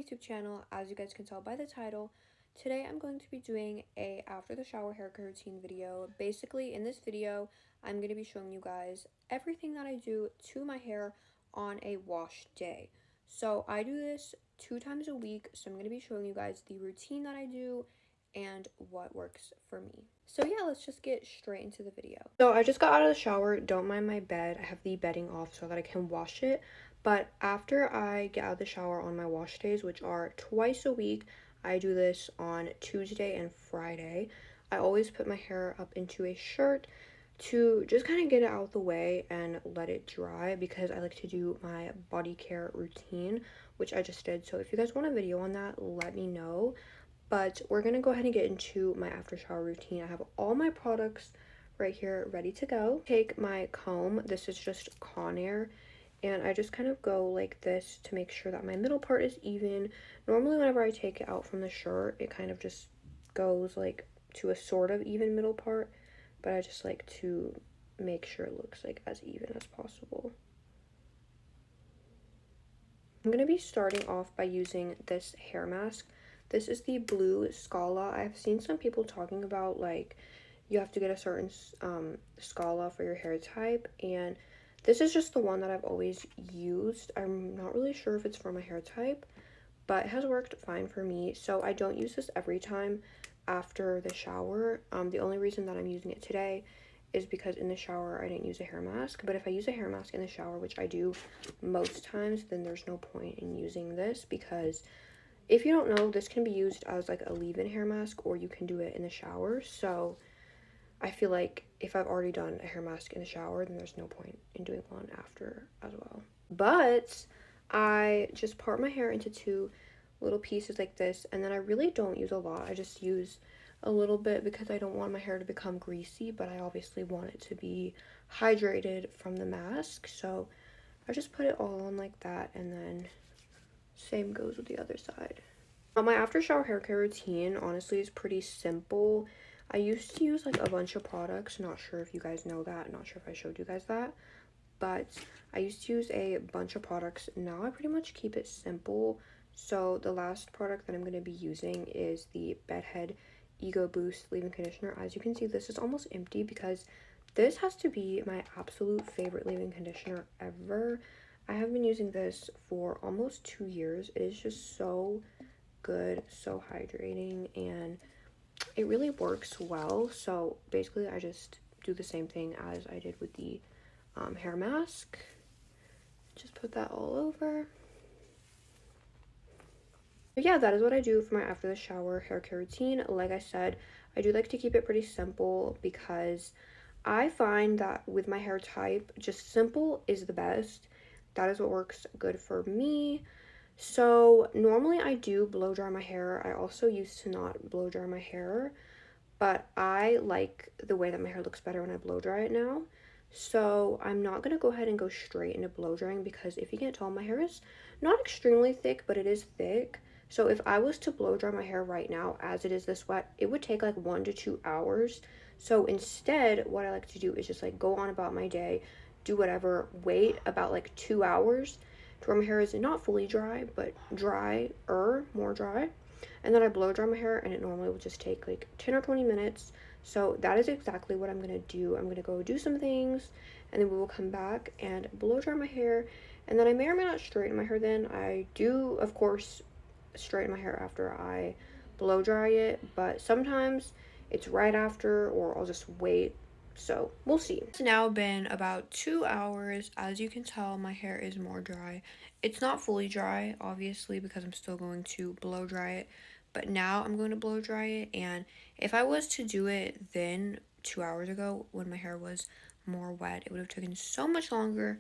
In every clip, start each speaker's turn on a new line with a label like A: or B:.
A: YouTube channel. As you guys can tell by the title, today I'm going to be doing a after the shower haircut routine video. Basically, in this video, I'm going to be showing you guys everything that I do to my hair on a wash day. So I do this 2 times a week, so I'm going to be showing you guys the routine that I do and what works for me. So yeah, let's just get straight into the video. So I just got out of the shower. Don't mind my bed. I have the bedding off so that I can wash it. But after I get out of the shower on my wash days, which are twice a week, I do this on Tuesday and Friday. I always put my hair up into a shirt to just kind of get it out of the way and let it dry, because I like to do my body care routine, which I just did. So if you guys want a video on that, let me know. But we're gonna go ahead and get into my after shower routine. I have all my products right here ready to go. Take my comb. This is just Conair, and I just kind of go like this to make sure that my middle part is even. Normally whenever I take it out from the shirt, it kind of just goes like to a sort of even middle part, but I just like to make sure it looks like as even as possible. I'm going to be starting off by using this hair mask. This is the blue Scala. I've seen some people talking about like you have to get a certain Scala for your hair type, and this is just the one that I've always used. I'm not really sure if it's for my hair type, but it has worked fine for me. So I don't use this every time after the shower. The only reason that I'm using it today is because in the shower I didn't use a hair mask. But if I use a hair mask in the shower, which I do most times, then there's no point in using this, because if you don't know, this can be used as like a leave-in hair mask, or you can do it in the shower. So I feel like if I've already done a hair mask in the shower, then there's no point in doing one after as well. But I just part my hair into 2 little pieces like this, and then I really don't use a lot. I just use a little bit because I don't want my hair to become greasy, but I obviously want it to be hydrated from the mask. So I just put it all on like that, and then same goes with the other side. My after shower hair care routine honestly is pretty simple. I used to use like a bunch of products. Not sure if you guys know that. Not sure if I showed you guys that. But I used to use a bunch of products. Now I pretty much keep it simple. So the last product that I'm going to be using is the Bedhead Ego Boost leave-in conditioner. As you can see, this is almost empty because this has to be my absolute favorite leave-in conditioner ever. I have been using this for almost 2 years. It is just so good, so hydrating, and it really works well. So basically I just do the same thing as I did with the hair mask. Just put that all over. But yeah, that is what I do for my after the shower hair care routine. Like I said, I do like to keep it pretty simple because I find that with my hair type, just simple is the best. That is what works good for me. So normally I do blow dry my hair. I also used to not blow dry my hair, but I like the way that my hair looks better when I blow dry it now. So I'm not going to go ahead and go straight into blow drying, because if you can't tell, my hair is not extremely thick, but it is thick. So if I was to blow dry my hair right now as it is this wet, it would take like 1 to 2 hours. So instead, what I like to do is just like go on about my day, do whatever, wait about like 2 hours to where my hair is not fully dry, but drier, more dry. And then I blow dry my hair, and it normally will just take like 10 or 20 minutes. So that is exactly what I'm going to do. I'm going to go do some things, and then we will come back and blow dry my hair. And then I may or may not straighten my hair then. I do, of course, straighten my hair after I blow dry it, but sometimes it's right after, or I'll just wait. So we'll see. It's now been about 2 hours. As you can tell, my hair is more dry. It's not fully dry, obviously, because I'm still going to blow dry it, but now I'm going to blow dry it. And if I was to do it then 2 hours ago when my hair was more wet, it would have taken so much longer.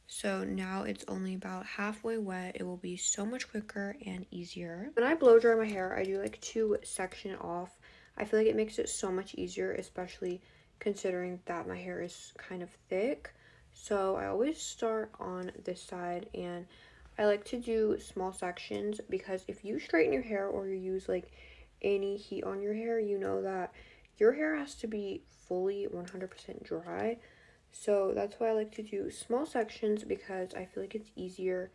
A: So now it's only about halfway wet. It will be so much quicker and easier. When I blow dry my hair, I do like to section it off. I feel like it makes it so much easier, especially considering that my hair is kind of thick. So I always start on this side, and I like to do small sections, because if you straighten your hair or you use like any heat on your hair, you know that your hair has to be fully 100% dry. So that's why I like to do small sections, because I feel like it's easier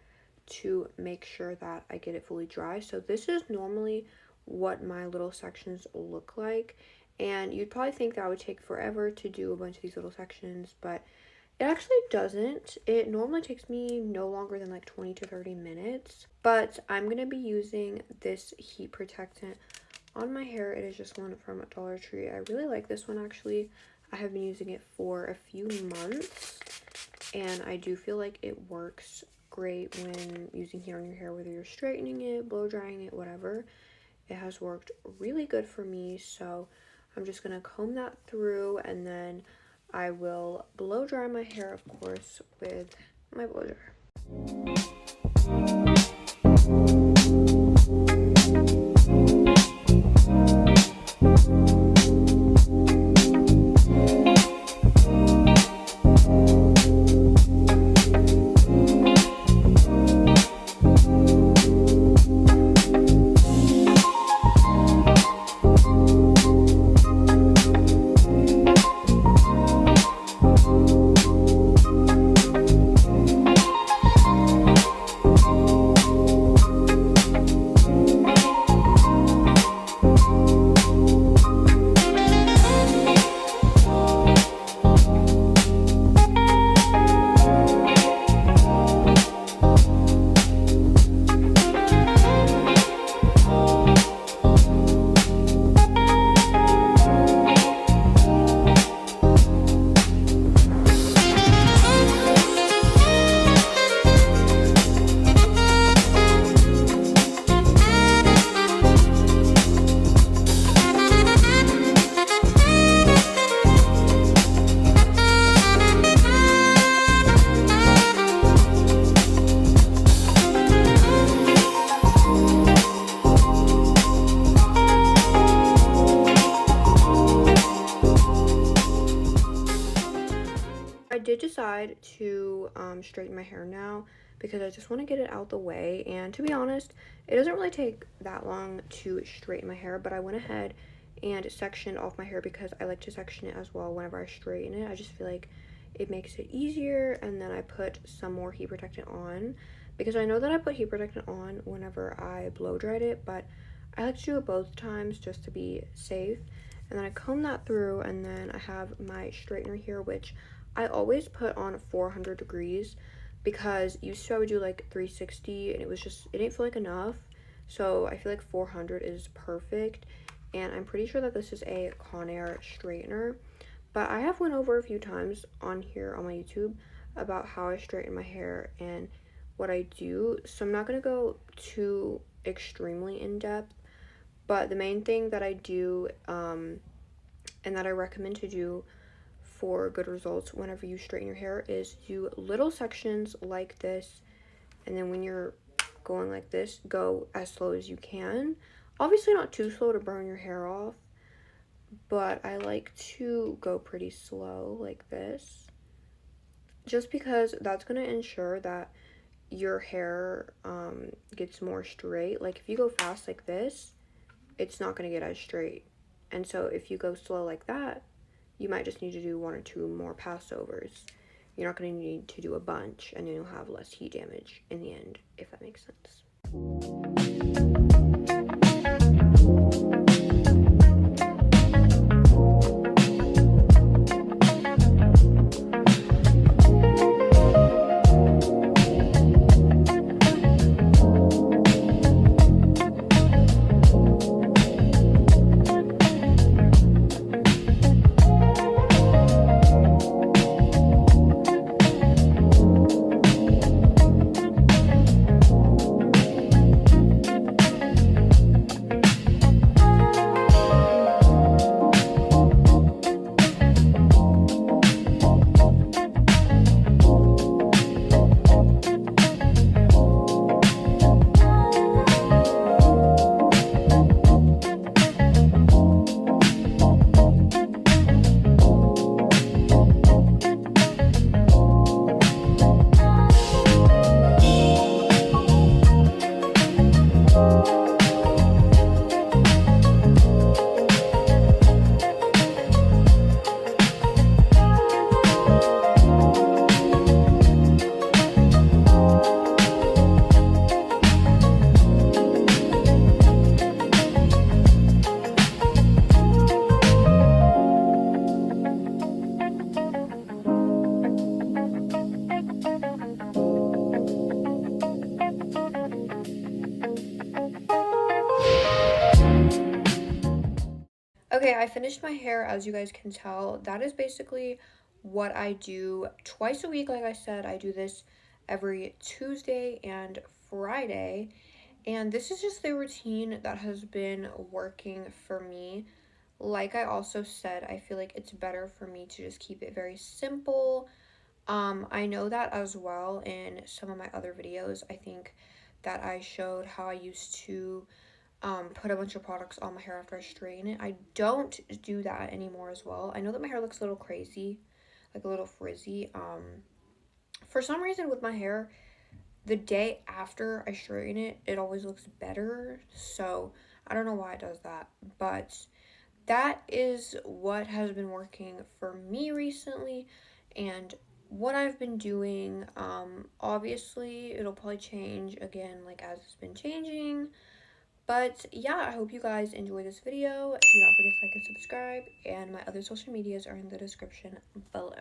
A: to make sure that I get it fully dry. So this is normally what my little sections look like, and you'd probably think that would take forever to do a bunch of these little sections, but it actually doesn't. It normally takes me no longer than like 20 to 30 minutes, but I'm going to be using this heat protectant on my hair. It is just one from Dollar Tree. I really like this one actually. I have been using it for a few months, and I do feel like it works great when using here on your hair, whether you're straightening it, blow drying it, whatever. It has worked really good for me, so I'm just going to comb that through, and then I will blow dry my hair, of course, with my blow dryer. I did decide to straighten my hair now because I just want to get it out the way, and to be honest, it doesn't really take that long to straighten my hair, but I went ahead and sectioned off my hair because I like to section it as well whenever I straighten it. I just feel like it makes it easier, and then I put some more heat protectant on because I know that I put heat protectant on whenever I blow dried it, but I like to do it both times just to be safe. And then I comb that through, and then I have my straightener here, which I always put on 400 degrees because used to I would do like 360 and it didn't feel like enough. So I feel like 400 is perfect, and I'm pretty sure that this is a Conair straightener. But I have went over a few times on here on my YouTube about how I straighten my hair and what I do. So I'm not going to go too extremely in depth, but the main thing that I do and that I recommend to do for good results whenever you straighten your hair is do little sections like this, and then when you're going like this, go as slow as you can. Obviously not too slow to burn your hair off, but I like to go pretty slow like this just because that's going to ensure that your hair gets more straight. Like if you go fast like this, it's not going to get as straight, and so if you go slow like that, you might just need to do one or two more passovers. You're not going to need to do a bunch, and then you'll have less heat damage in the end, if that makes sense. Okay, I finished my hair, as you guys can tell. That is basically what I do twice a week. Like I said, I do this every Tuesday and Friday. And this is just the routine that has been working for me. Like I also said, I feel like it's better for me to just keep it very simple. I know that as well in some of my other videos. I think that I showed how I used to put a bunch of products on my hair after I straighten it. I don't do that anymore as well. I know that my hair looks a little crazy, like a little frizzy. For some reason with my hair, the day after I straighten it, it always looks better. So I don't know why it does that, but that is what has been working for me recently and what I've been doing. Obviously, it'll probably change again, like as it's been changing. But yeah, I hope you guys enjoy this video. Do not forget to like and subscribe, and my other social medias are in the description below.